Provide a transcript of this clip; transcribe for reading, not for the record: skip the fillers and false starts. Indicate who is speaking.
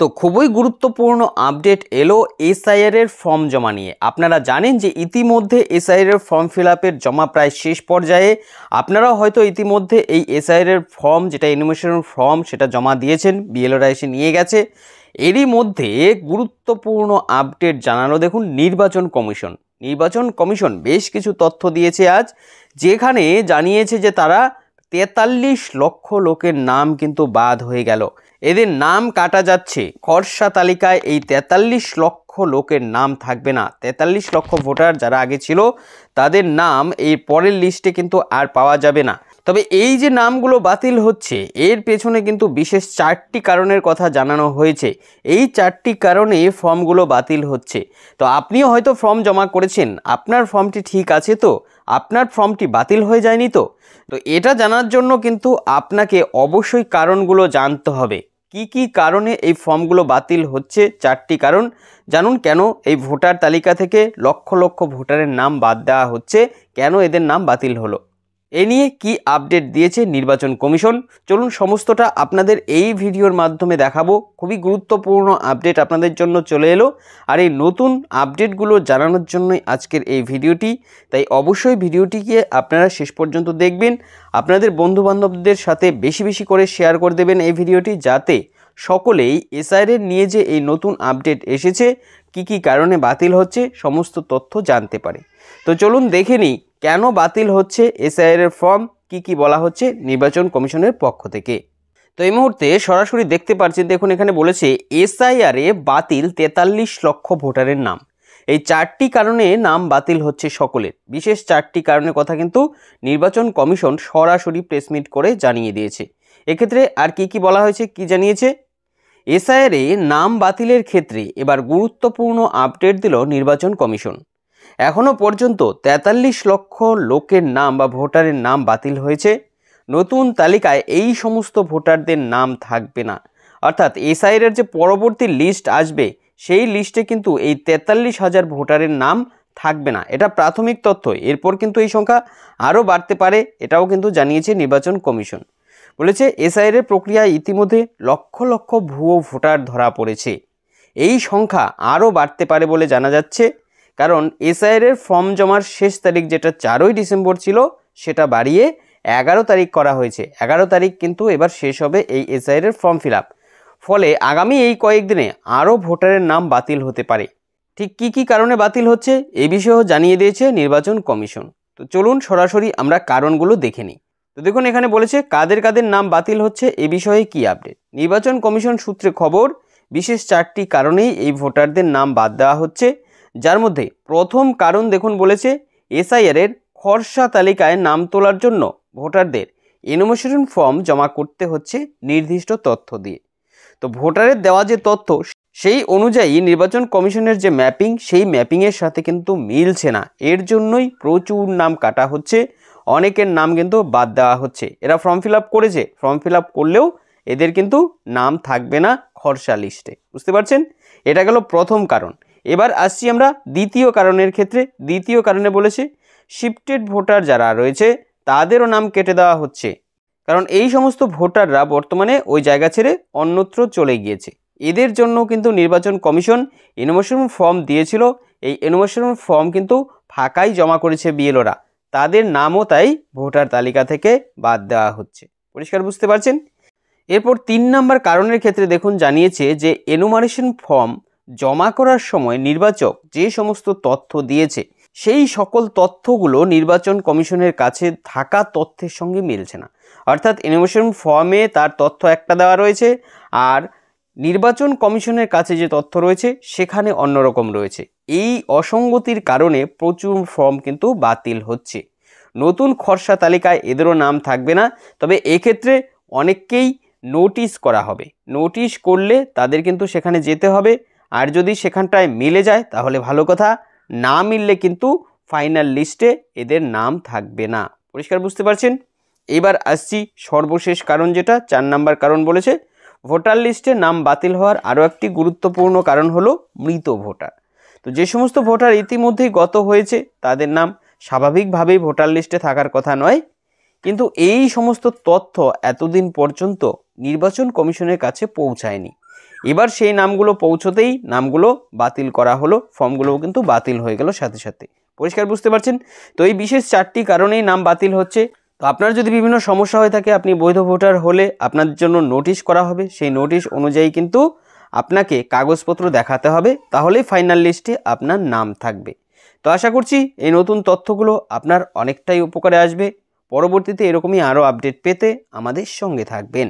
Speaker 1: তো খুবই গুরুত্বপূর্ণ আপডেট এলো এসআইআর এর ফর্ম জমা নিয়ে। আপনারা জানেন যে ইতিমধ্যে এসআইআর এর ফর্ম ফিল আপের জমা প্রায় শেষ পর্যায়ে। আপনারাও হয়তো ইতিমধ্যে এই এসআইআর এর ফর্ম, যেটা এনুমারেশন ফর্ম, সেটা জমা দিয়েছেন, বিএলওরা এসে নিয়ে গেছে। এরই মধ্যে গুরুত্বপূর্ণ আপডেট জানালো দেখুন নির্বাচন কমিশন বেশ কিছু তথ্য দিয়েছে আজ, যেখানে জানিয়েছে যে তারা 43 লক্ষ লোকের নাম কিন্তু বাদ হয়ে গেল। এদের নাম কাটা যাচ্ছে। খসড়া তালিকায় এই 43 লক্ষ লোকের নাম থাকবে না। 43 লক্ষ ভোটার যারা আগে ছিল তাদের নাম এই পরের লিস্টে কিন্তু আর পাওয়া যাবে না। তবে এই যে নামগুলো বাতিল হচ্ছে, এর পেছনে কিন্তু বিশেষ 4টি কারণের কথা জানানো হয়েছে। এই 4টি কারণে ফর্মগুলো বাতিল হচ্ছে। তো আপনিও হয়তো ফর্ম জমা করেছেন, আপনার ফর্মটি ঠিক আছে তো? আপনার ফর্মটি বাতিল হয়ে যায়নি তো? তো এটা জানার জন্য কিন্তু আপনাকে অবশ্যই কারণগুলো জানতে হবে। কি কারণে এই ফর্মগুলো বাতিল হচ্ছে, 4টি কারণ জানুন। কেন এই ভোটার তালিকা থেকে লক্ষ লক্ষ ভোটারের নাম বাদ দেওয়া হচ্ছে, কেন এদের নাম বাতিল হলো, এ নিয়ে কি আপডেট দিয়েছে নির্বাচন কমিশন, চলুন সমস্তটা আপনাদের এই ভিডিওর মাধ্যমে দেখাবো। খুবই গুরুত্বপূর্ণ আপডেট আপনাদের জন্য চলে এলো, আর এই নতুন আপডেটগুলো জানানোর জন্যই আজকের এই ভিডিওটি। তাই অবশ্যই ভিডিওটিকে আপনারা শেষ পর্যন্ত দেখবেন, আপনাদের বন্ধুবান্ধবদের সাথে বেশি বেশি করে শেয়ার করে দেবেন এই ভিডিওটি, যাতে সকলেই এসআইআর এর নিয়ে যে এই নতুন আপডেট এসেছে, কি কারণে বাতিল হচ্ছে, সমস্ত তথ্য জানতে পারে। তো চলুন দেখে নিই কেন বাতিল হচ্ছে এসআইআর এর ফর্ম, কি বলা হচ্ছে নির্বাচন কমিশনের পক্ষ থেকে। তো এই মুহূর্তে সরাসরি দেখতে পাচ্ছেন, দেখুন এখানে বলেছে এসআইআর এ বাতিল 43 লক্ষ ভোটারের নাম। এই 4টি কারণে নাম বাতিল হচ্ছে সকলের। বিশেষ 4টি কারণের কথা কিন্তু নির্বাচন কমিশন সরাসরি প্রেসমিট করে জানিয়ে দিয়েছে। এক্ষেত্রে আর কি বলা হয়েছে, কি জানিয়েছে? এসআইআর এ নাম বাতিলের ক্ষেত্রে এবার গুরুত্বপূর্ণ আপডেট দিল নির্বাচন কমিশন। এখনও পর্যন্ত 43 লক্ষ লোকের নাম বা ভোটারের নাম বাতিল হয়েছে। নতুন তালিকায় এই সমস্ত ভোটারদের নাম থাকবে না। অর্থাৎ এসআইআর এর যে পরবর্তী লিস্ট আসবে, সেই লিস্টে কিন্তু এই 43,000 ভোটারের নাম থাকবে না। এটা প্রাথমিক তথ্য, এরপর কিন্তু এই সংখ্যা আরও বাড়তে পারে, এটাও কিন্তু জানিয়েছে নির্বাচন কমিশন। বলেছে এসআইআর এর প্রক্রিয়ায় ইতিমধ্যে লক্ষ লক্ষ ভুয়ো ভোটার ধরা পড়েছে। এই সংখ্যা আরও বাড়তে পারে বলে জানা যাচ্ছে, কারণ এসআইআর এর ফর্ম জমার শেষ তারিখ যেটা 4ই ডিসেম্বর ছিল, সেটা বাড়িয়ে 11 তারিখ করা হয়েছে। 11 তারিখ কিন্তু এবার শেষ হবে এই এসআইআর এর ফর্ম ফিল আপ। ফলে আগামী এই কয়েকদিনে আরও ভোটারের নাম বাতিল হতে পারে। ঠিক কি কারণে বাতিল হচ্ছে এই বিষয়েও জানিয়ে দিয়েছে নির্বাচন কমিশন। তো চলুন সরাসরি আমরা কারণগুলো দেখে নিই। তো দেখুন এখানে বলেছে কাদের নাম বাতিল হচ্ছে, এ বিষয়ে কি আপডেট। নির্বাচন কমিশন সূত্রে খবর, বিশেষ 4টি কারণেই এই ভোটারদের নাম বাদ দেওয়া হচ্ছে। যার মধ্যে প্রথম কারণ দেখুন বলেছে এসআইআর এর খসড়া তালিকায় নাম তোলার জন্য ভোটারদের এনুমারেশন ফর্ম জমা করতে হচ্ছে নির্দিষ্ট তথ্য দিয়ে। তো ভোটারের দেওয়া যে তথ্য, সেই অনুযায়ী নির্বাচন কমিশনের যে ম্যাপিং, সেই ম্যাপিংয়ের সাথে কিন্তু মিলছে না। এর জন্যই প্রচুর নাম কাটা হচ্ছে, অনেকের নাম কিন্তু বাদ দেওয়া হচ্ছে। এরা ফর্ম ফিল আপ করেছে, ফর্ম ফিল আপ করলেও এদের কিন্তু নাম থাকবে না খসড়া লিস্টে। বুঝতে পারছেন? এটা গেল প্রথম কারণ। এবার আসছি আমরা দ্বিতীয় কারণের ক্ষেত্রে। দ্বিতীয় কারণে বলেছে শিফটেড ভোটার যারা রয়েছে তাদেরও নাম কেটে দেওয়া হচ্ছে, কারণ এই সমস্ত ভোটাররা বর্তমানে ওই জায়গা ছেড়ে অন্যত্র চলে গিয়েছে। এদের জন্য কিন্তু নির্বাচন কমিশন এনুমারেশন ফর্ম দিয়েছিল। এই এনুমারেশন ফর্ম কিন্তু ফাঁকাই জমা করেছে বিএলওরা, তাদের নামও তাই ভোটার তালিকা থেকে বাদ দেওয়া হচ্ছে। পরিষ্কার বুঝতে পারছেন? এরপর 3 নম্বর কারণের ক্ষেত্রে দেখুন জানিয়েছে যে এনুমারেশন ফর্ম জমা করার সময় নির্বাচক যে সমস্ত তথ্য দিয়েছে, সেই সকল তথ্যগুলো নির্বাচন কমিশনের কাছে থাকা তথ্যের সঙ্গে মিলছে না। অর্থাৎ এনুমারেশন ফর্মে তার তথ্য একটা দেওয়া রয়েছে, আর নির্বাচন কমিশনের কাছে যে তথ্য রয়েছে সেখানে অন্যরকম রয়েছে। এই অসঙ্গতির কারণে প্রচুর ফর্ম কিন্তু বাতিল হচ্ছে। নতুন খসড়া তালিকায় এদেরও নাম থাকবে না। তবে এক্ষেত্রে অনেককেই নোটিশ করা হবে। নোটিশ করলে তাদের কিন্তু সেখানে যেতে হবে, আর যদি সেখানটায় মিলে যায় তাহলে ভালো কথা, না মিললে কিন্তু ফাইনাল লিস্টে এদের নাম থাকবে না। পরিষ্কার বুঝতে পারছেন? এবার আসছি সর্বশেষ কারণ, যেটা 4 নম্বর কারণ বলেছে ভোটার লিস্টে নাম বাতিল হওয়ার আরও একটি গুরুত্বপূর্ণ কারণ হলো মৃত ভোটার। তো যে সমস্ত ভোটার ইতিমধ্যেই গত হয়েছে, তাদের নাম স্বাভাবিকভাবেই ভোটার লিস্টে থাকার কথা নয়, কিন্তু এই সমস্ত তথ্য এতদিন পর্যন্ত নির্বাচন কমিশনের কাছে পৌঁছায়নি। এবার সেই নামগুলো পৌঁছতেই নামগুলো বাতিল করা হলো, ফর্মগুলোও কিন্তু বাতিল হয়ে গেল সাথে সাথে। পরিষ্কার বুঝতে পারছেন? তো এই বিশেষ 4টি কারণেই নাম বাতিল হচ্ছে। তো আপনার যদি বিভিন্ন সমস্যা হয়ে থাকে, আপনি বৈধ ভোটার হলে আপনার জন্য নোটিশ করা হবে, সেই নোটিশ অনুযায়ী কিন্তু আপনাকে কাগজপত্র দেখাতে হবে, তাহলেই ফাইনাল লিস্টে আপনার নাম থাকবে। তো আশা করছি এই নতুন তথ্যগুলো আপনার অনেকটাই উপকারে আসবে। পরবর্তীতে এরকমই আরও আপডেট পেতে আমাদের সঙ্গে থাকবেন।